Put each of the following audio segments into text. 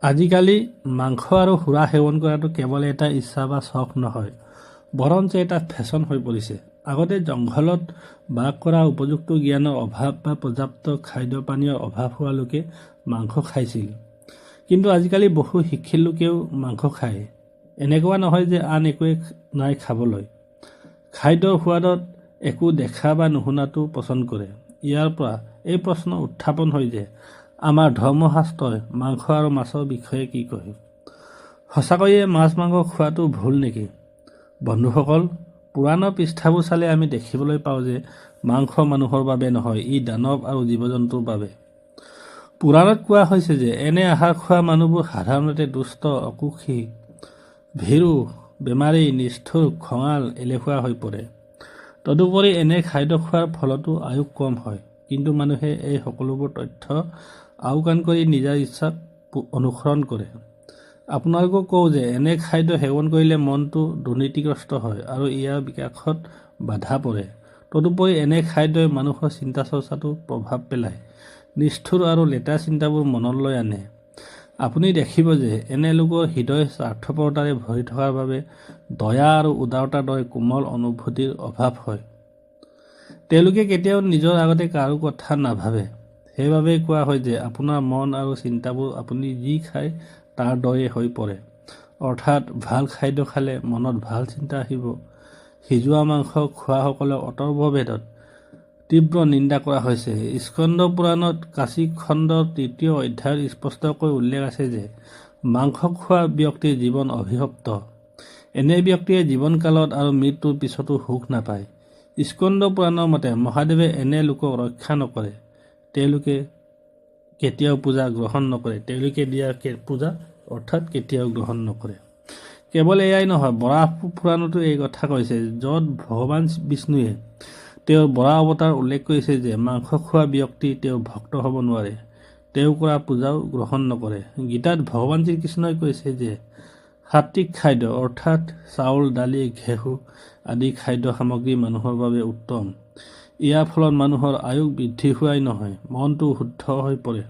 আজিকালি মাংস আৰু সুৰা সেৱন কৰাটো কেৱল এটা ইচ্ছা বা চখ নহয়, বৰঞ্চ এটা ফেশ্বন হৈ পৰিছে। আগতে জংঘলত বাস কৰা উপযুক্ত জ্ঞানৰ অভাৱ বা পৰ্যাপ্ত খাদ্য পানীয়ৰ অভাৱ হোৱা লোকে মাংস খাইছিল। কিন্তু আজিকালি বহু শিক্ষিত লোকেও মাংস খায়। এনেকুৱা নহয় যে আন একোৱে নাই খাবলৈ। খাদ্যৰ সোৱাদত একো দেখা বা নুশুনাটো পচন্দ কৰে। ইয়াৰ পৰা এই প্ৰশ্ন উত্থাপন হয় যে আমাৰ ধৰ্মশাস্ত্ৰই মাংস আৰু মাছৰ বিষয়ে কি কয়? সঁচাকৈয়ে মাছ মাংস খোৱাটো ভুল নেকি? বন্ধুসকল, পুৰাণৰ পৃষ্ঠাবোৰ চালে আমি দেখিবলৈ পাওঁ যে মাংস মানুহৰ বাবে নহয়, ই দানৱ আৰু জীৱ জন্তুৰ বাবে। পুৰাণত কোৱা হৈছে যে এনে আহাৰ খোৱা মানুহবোৰ সাধাৰণতে দুষ্ট, অকুশী, ভীৰু, বেমাৰী, নিষ্ঠুৰ, খঙাল, এলেহুৱা হৈ পৰে। তদুপৰি এনে খাদ্য খোৱাৰ ফলতো আয়ুস কম হয়। কিন্তু মানুহে এই সকলোবোৰ তথ্য আওকাণ কৰি নিজৰ ইচ্ছাক অনুসৰণ কৰে। আপোনালোকক কওঁ যে এনে খাদ্য সেৱন কৰিলে মনটো দুৰ্নীতিগ্ৰস্ত হয় আৰু ইয়াৰ বিকাশত বাধা পৰে। তদুপৰি এনে খাদ্যই মানুহৰ চিন্তা চৰ্চাতো প্ৰভাৱ পেলায়, নিষ্ঠুৰ আৰু লেতেৰা চিন্তাবোৰ মনলৈ আনে। আপুনি দেখিব যে এনে লোকৰ হৃদয় স্বাৰ্থপৰতাৰে ভৰি থকাৰ বাবে দয়া আৰু উদাৰতাৰ দৰে কোমল অনুভূতিৰ অভাৱ হয়। তেওঁলোকে কেতিয়াও নিজৰ আগতে কাৰো কথা নাভাবে। সেইবাবেই কোৱা হয় যে আপোনাৰ মন আৰু চিন্তাবোৰ আপুনি যি খায় তাৰ দৰে হৈ পৰে। অৰ্থাৎ ভাল খাদ্য খালে মনত ভাল চিন্তা আহিব। সিজোৱা মাংস খোৱাসকলক অথৰ্ববেদত তীব্ৰ নিন্দা কৰা হৈছে। স্কন্দ পুৰাণত কাশী খণ্ডৰ ৩য় অধ্যায়ত স্পষ্টকৈ উল্লেখ আছে যে মাংস খোৱা ব্যক্তিৰ জীৱন অভিশপ্ত। এনে ব্যক্তিয়ে জীৱনকালত আৰু মৃত্যুৰ পিছতো সুখ নাপায়। স্কন্দ পুৰাণৰ মতে মহাদেৱে এনে লোকক ৰক্ষা নকৰে। তেওঁলোকে কেতিয়াও পূজা গ্ৰহণ নকৰে। তেওঁলোকে দিয়া পূজা অৰ্থাৎ কেতিয়াও গ্ৰহণ নকৰে। কেৱল এয়াই নহয়, বৰাহ পুৰাণতো এই কথা কৈছে, য'ত ভগৱান বিষ্ণুৱে তেওঁৰ বৰাহ অৱতাৰ উল্লেখ কৰিছে যে মাংস খোৱা ব্যক্তি তেওঁ ভক্ত হ'ব নোৱাৰে। তেওঁ কৰা পূজাও গ্ৰহণ নকৰে। গীতাত ভগৱান শ্ৰীকৃষ্ণই কৈছে যে সাত্বিক খাদ্য অৰ্থাৎ চাউল, দালি, ঘেঁহু আদি খাদ্য সামগ্ৰী মানুহৰ বাবে উত্তম। ইয়াৰ ফলত মানুহৰ আয়ুস বৃদ্ধি হোৱাই নহয়, মনটো শুদ্ধ হৈ পৰে।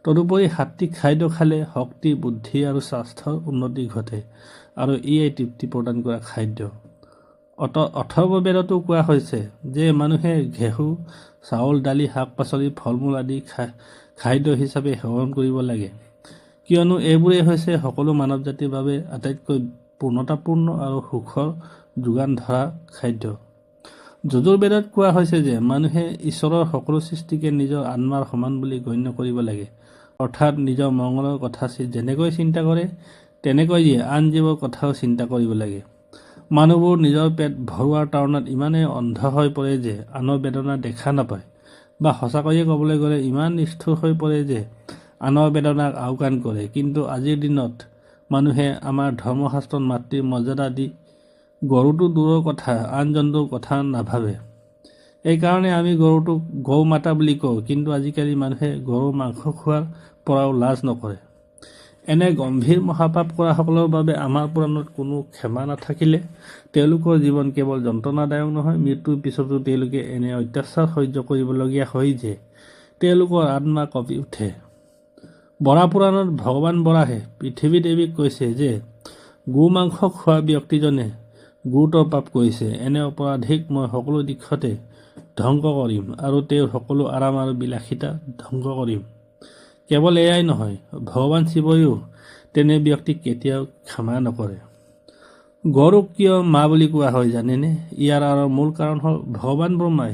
তদুপৰি সাত্বিক খাদ্য খালে শক্তি, বুদ্ধি আৰু স্বাস্থ্যৰ উন্নতি ঘটে আৰু ইয়ে তৃপ্তি প্ৰদান কৰা খাদ্য। অথৰ্ববেদতো কোৱা হৈছে যে মানুহে ঘেঁহু, চাউল, দালি, শাক-পাচলি, ফল-মূল আদি খাদ্য হিচাপে সেৱন কৰিব লাগে, কিয়নো এইবোৰেই হৈছে সকলো মানৱ জাতিৰ বাবে আটাইতকৈ পূৰ্ণতাপূৰ্ণ আৰু সুখৰ যোগান ধৰা খাদ্য। যজুৰ্বেদত কোৱা হৈছে যে মানুহে ঈশ্বৰৰ সকলো সৃষ্টিকে নিজৰ আত্মাৰ সমান বুলি গণ্য কৰিব লাগে। অৰ্থাৎ নিজৰ মংগলৰ কথা যেনেকৈ চিন্তা কৰে তেনেকৈ আন জীৱৰ কথাও চিন্তা কৰিব লাগে। মানুহবোৰ নিজৰ পেট ভৰোৱাৰ তাড়নাত ইমানেই অন্ধ হৈ পৰে যে আনৰ বেদনা দেখা নাপায়, বা সঁচাকৈয়ে ক'বলৈ গ'লে ইমান নিষ্ঠুৰ হৈ পৰে যে আনৰ বেদনাক আওকাণ কৰে। কিন্তু আজিৰ দিনত মানুহে আমাৰ ধৰ্মশাস্ত্ৰত মাতৃৰ মৰ্যাদা দি গৰুটো দূৰৰ কথা, আন জন্তুৰ কথা নাভাবে। এইকাৰণে আমি গৰুটোক গৌ মাতা বুলি কওঁ, কিন্তু আজিকালি মানুহে গৰুৰ মাংস খোৱাৰ পৰাও লাজ নকৰে। এনে গম্ভীৰ মহাপাপ কৰাসকলৰ বাবে আমাৰ পুৰাণত কোনো ক্ষমা নাথাকিলে তেওঁলোকৰ জীৱন কেৱল যন্ত্ৰণাদায়ক নহয়, মৃত্যুৰ পিছতো তেওঁলোকে এনে অত্যাচাৰ সহ্য কৰিবলগীয়া হয় যে তেওঁলোকৰ আত্মা কঁপি উঠে। বৰাহ পুৰাণত ভগৱান বৰাহে পৃথিৱী দেৱীক কৈছে যে গো মাংস খোৱা ব্যক্তিজনে গুৰুতৰ পাপ কৰিছে। এনে অপৰাধীক মই সকলো দিশতে ধ্বংস কৰিম আৰু তেওঁৰ সকলো আৰাম আৰু বিলাসিতা ধ্বংস কৰিম। কেৱল এয়াই নহয়, ভগৱান শিৱইও তেনে ব্যক্তিক কেতিয়াও ক্ষমা নকৰে। গৰুক কিয় মা বুলি কোৱা হয় জানেনে? ইয়াৰ মূল কাৰণ হ'ল ভগৱান ব্ৰহ্মাই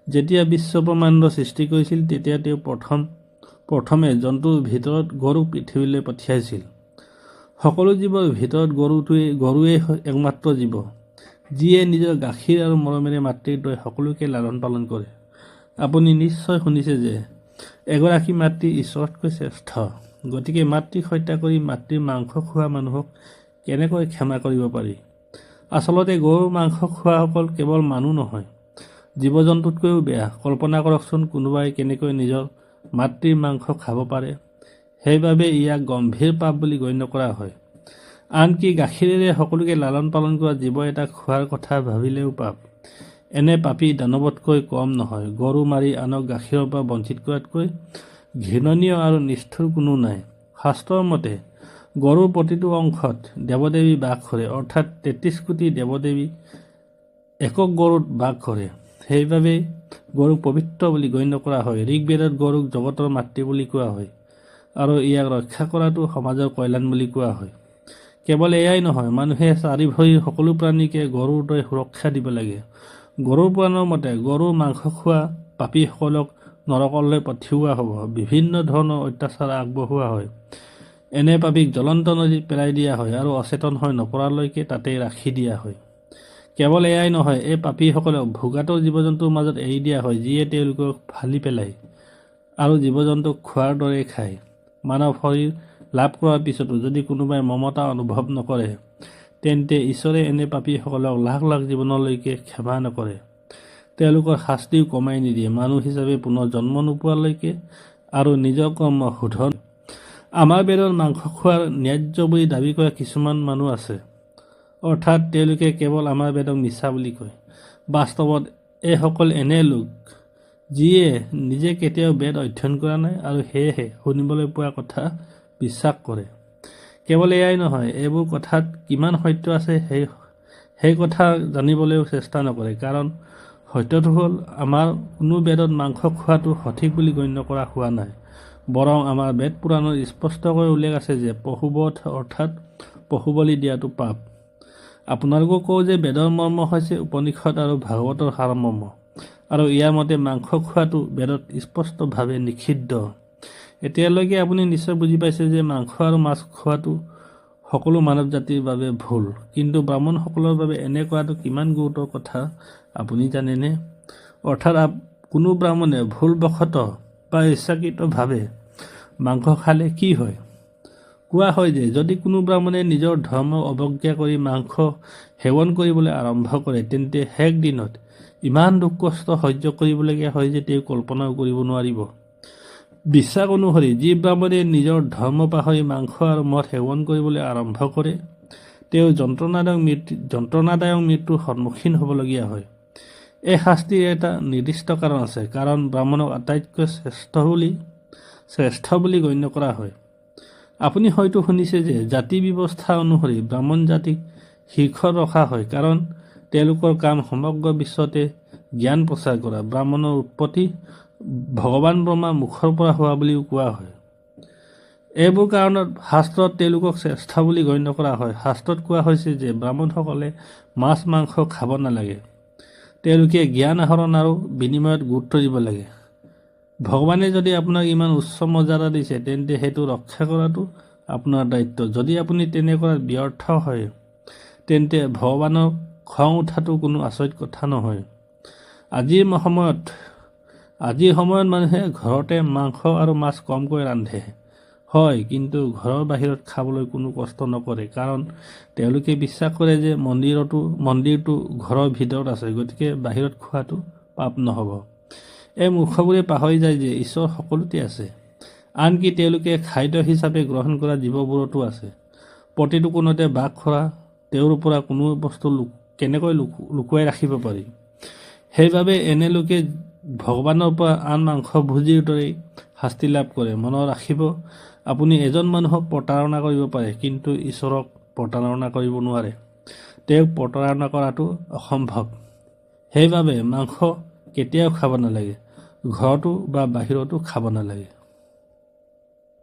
যেতিয়া বিশ্ব ব্ৰহ্মাণ্ড সৃষ্টি কৰিছিল তেতিয়া তেওঁ প্ৰথমে জন্তুৰ ভিতৰত গৰুক পৃথিৱীলৈ পঠিয়াইছিল। সকলো জীৱৰ ভিতৰত গৰুৱেই একমাত্ৰ জীৱ, যিয়ে নিজৰ গাখীৰ আৰু মৰমেৰে মাতৃৰ দৰে সকলোকে লালন পালন কৰে। আপুনি নিশ্চয় শুনিছে যে এগৰাকী মাতৃ ঈশ্বৰতকৈ শ্ৰেষ্ঠ। গতিকে মাতৃক হত্যা কৰি মাতৃৰ মাংস খোৱা মানুহক কেনেকৈ ক্ষমা কৰিব পাৰি? আচলতে গৰুৰ মাংস খোৱাসকল কেৱল মানুহ নহয়, জীৱ জন্তুতকৈও বেয়া। কল্পনা কৰকচোন, কোনোবাই কেনেকৈ নিজৰ মাতৃৰ মাংস খাব পাৰে। সেইবাবে ইয়াক গম্ভীৰ পাপ বুলি গণ্য কৰা হয়। আনকি গাখীৰেৰে সকলোকে লালন পালন কৰা জীৱ এটা খোৱাৰ কথা ভাবিলেও পাপ। এনে পাপী দানৱতকৈ কম নহয়। গৰু মাৰি আনক গাখীৰৰ পৰা বঞ্চিত কৰাতকৈ ঘৃণনীয় আৰু নিষ্ঠুৰ কোনো নাই। শাস্ত্ৰৰ মতে গৰুৰ প্ৰতিটো অংশত দেৱদেৱী বাস কৰে, অৰ্থাৎ 33 কোটি দেৱদেৱী একক গৰুত বাস কৰে। সেইবাবে গৰুক পবিত্ৰ বুলি গণ্য কৰা হয়। ঋগ্বেদত গৰুক জগতৰ মাতৃ বুলি কোৱা হয় আৰু ইয়াক ৰক্ষা কৰাটো সমাজৰ কল্যাণ বুলি কোৱা হয়। কেৱল এয়াই নহয়, মানুহে চাৰি ভৰিৰ সকলো প্ৰাণীকে গৰুৰ দৰে সুৰক্ষা দিব লাগে। গৰুৰ পুৰাণৰ মতে গৰুৰ মাংস খোৱা পাপীসকলক নৰকলৈ পঠিওৱা হ'ব। বিভিন্ন ধৰণৰ অত্যাচাৰ আগবঢ়োৱা হয়। এনে পাপীক জ্বলন্ত নদীত পেলাই দিয়া হয় আৰু অচেতন হৈ নপৰালৈকে তাতেই ৰাখি দিয়া হয়। কেৱল এয়াই নহয়, এই পাপীসকলক ভোগাতুৰ জীৱ জন্তুৰ মাজত এৰি দিয়া হয়, যিয়ে তেওঁলোকক ফালি পেলায় আৰু জীৱ জন্তুক খোৱাৰ দৰে খায়। মানৱ শৰীৰ লাভ কৰাৰ পিছতো যদি কোনোবাই মমতা অনুভৱ নকৰে, তেন্তে ঈশ্বৰে এনে পাপীসকলক লাখ লাখ জীৱনলৈকে ক্ষমা নকৰে। তেওঁলোকৰ শাস্তিও কমাই নিদিয়ে, মানুহ হিচাপে পুনৰ জন্ম নোপোৱালৈকে আৰু নিজৰ কৰ্ম শোধন। আমাৰ বেদত মাংস খোৱাৰ ন্যায্য বুলি দাবী কৰা কিছুমান মানুহ আছে, অৰ্থাৎ তেওঁলোকে কেৱল আমাৰ বেদক মিছা বুলি কয়। বাস্তৱত এইসকল এনে লোক যিয়ে নিজে কেতিয়াও বেদ অধ্যয়ন কৰা নাই আৰু সেয়েহে শুনিবলৈ পোৱা কথা বিশ্বাস কৰে। কেৱল এয়াই নহয়, এইবোৰ কথাত কিমান সত্য আছে সেই কথা জানিবলৈও চেষ্টা নকৰে, কাৰণ সত্যটো হ'ল আমাৰ কোনো বেদত মাংস খোৱাটো সঠিক বুলি গণ্য কৰা হোৱা নাই। বৰং আমাৰ বেদ পুৰাণত স্পষ্টকৈ উল্লেখ আছে যে পশুবধ অৰ্থাৎ পশু বলি দিয়াটো পাপ। আপোনালোকক কওঁ যে বেদৰ মৰ্ম হৈছে উপনিষদ আৰু ভাগৱতৰ সাৰমৰ্ম, আৰু ইয়াৰ মতে মাংস খোৱাটো বেদত স্পষ্টভাৱে নিষিদ্ধ। এতিয়ালৈকে আপুনি নিশ্চয় বুজি পাইছে যে মাংস আৰু মাছ খোৱাটো সকলো মানৱ জাতিৰ বাবে ভুল, কিন্তু ব্ৰাহ্মণসকলৰ বাবে এনে কৰাটো কিমান গুৰুতৰ কথা আপুনি জানেনে? অৰ্থাৎ কোনো ব্ৰাহ্মণে ভুলবশতঃ বা ইচ্ছাকৃতভাৱে মাংস খালে কি হয়? কোৱা হয় যে যদি কোনো ব্ৰাহ্মণে নিজৰ ধৰ্ম অৱজ্ঞা কৰি মাংস সেৱন কৰিবলৈ আৰম্ভ কৰে, তেন্তে শেষ দিনত ইমান দুখ কষ্ট সহ্য কৰিবলগীয়া হয় যে তেওঁ কল্পনাও কৰিব নোৱাৰিব। বিশ্বাস অনুসৰি যি ব্ৰাহ্মণে নিজৰ ধৰ্ম পাহৰি মাংস আৰু মদ সেৱন কৰিবলৈ আৰম্ভ কৰে, তেওঁ যন্ত্ৰণাদায়ক মৃত্যুৰ সন্মুখীন হ'বলগীয়া হয়। এই শাস্তিৰ এটা নিৰ্দিষ্ট কাৰণ আছে, কাৰণ ব্ৰাহ্মণক আটাইতকৈ শ্ৰেষ্ঠ বুলি গণ্য কৰা হয়। আপুনি হয়তো শুনিছে যে জাতি ব্যৱস্থা অনুসৰি ব্ৰাহ্মণ জাতিক শীৰ্ষত ৰখা হয়, কাৰণ তেওঁলোকৰ কাম সমগ্ৰ বিশ্বতে জ্ঞান প্ৰচাৰ কৰা। ব্ৰাহ্মণৰ উৎপত্তি ভগৱান ব্ৰহ্মাৰ মুখৰ পৰা হোৱা বুলিও কোৱা হয়। এইবোৰ কাৰণত শাস্ত্ৰত তেওঁলোকক শ্ৰেষ্ঠ বুলি গণ্য কৰা হয়। শাস্ত্ৰত কোৱা হৈছে যে ব্ৰাহ্মণসকলে মাছ মাংস খাব নালাগে, তেওঁলোকে জ্ঞান আহৰণ আৰু বিনিময়ত গুৰুত্ব দিব লাগে। ভগৱানে যদি আপোনাক ইমান উচ্চ মৰ্যাদা দিছে, তেন্তে সেইটো ৰক্ষা কৰাটো আপোনাৰ দায়িত্ব। যদি আপুনি তেনে কৰাত ব্যৰ্থ হয়, তেন্তে ভগৱানৰ খং উঠাটো কোনো আচৰিত কথা নহয়। আজিৰ সময়ত মানুহে ঘৰতে মাংস আৰু মাছ কমকৈ ৰান্ধে, হয়, কিন্তু ঘৰৰ বাহিৰত খাবলৈ কোনো কষ্ট নকৰে, কাৰণ তেওঁলোকে বিশ্বাস কৰে যে মন্দিৰটো ঘৰৰ ভিতৰত আছে, গতিকে বাহিৰত খোৱাটো পাপ নহ'ব। এই মূৰ্খবোৰে পাহৰি যায় যে ঈশ্বৰ সকলোতে আছে, আনকি তেওঁলোকে খাদ্য হিচাপে গ্ৰহণ কৰা জীৱবোৰতো আছে। প্ৰতিটো কোণতে বাস কৰা তেওঁৰ পৰা কোনো বস্তু কেনেকৈ লুকুৱাই ৰাখিব পাৰি? সেইবাবে এনে লোকে ভগৱানৰ পৰা আন মাংস ভোজীৰ দৰেই শাস্তি লাভ কৰে। মনত ৰাখিব, আপুনি এজন মানুহক প্ৰতাৰণা কৰিব পাৰে, কিন্তু ঈশ্বৰক প্ৰতাৰণা কৰিব নোৱাৰে। তেওঁক প্ৰতাৰণা কৰাটো অসম্ভৱ। সেইবাবে মাংস কেতিয়াও খাব নালাগে, ঘৰতো বা বাহিৰতো খাব নালাগে।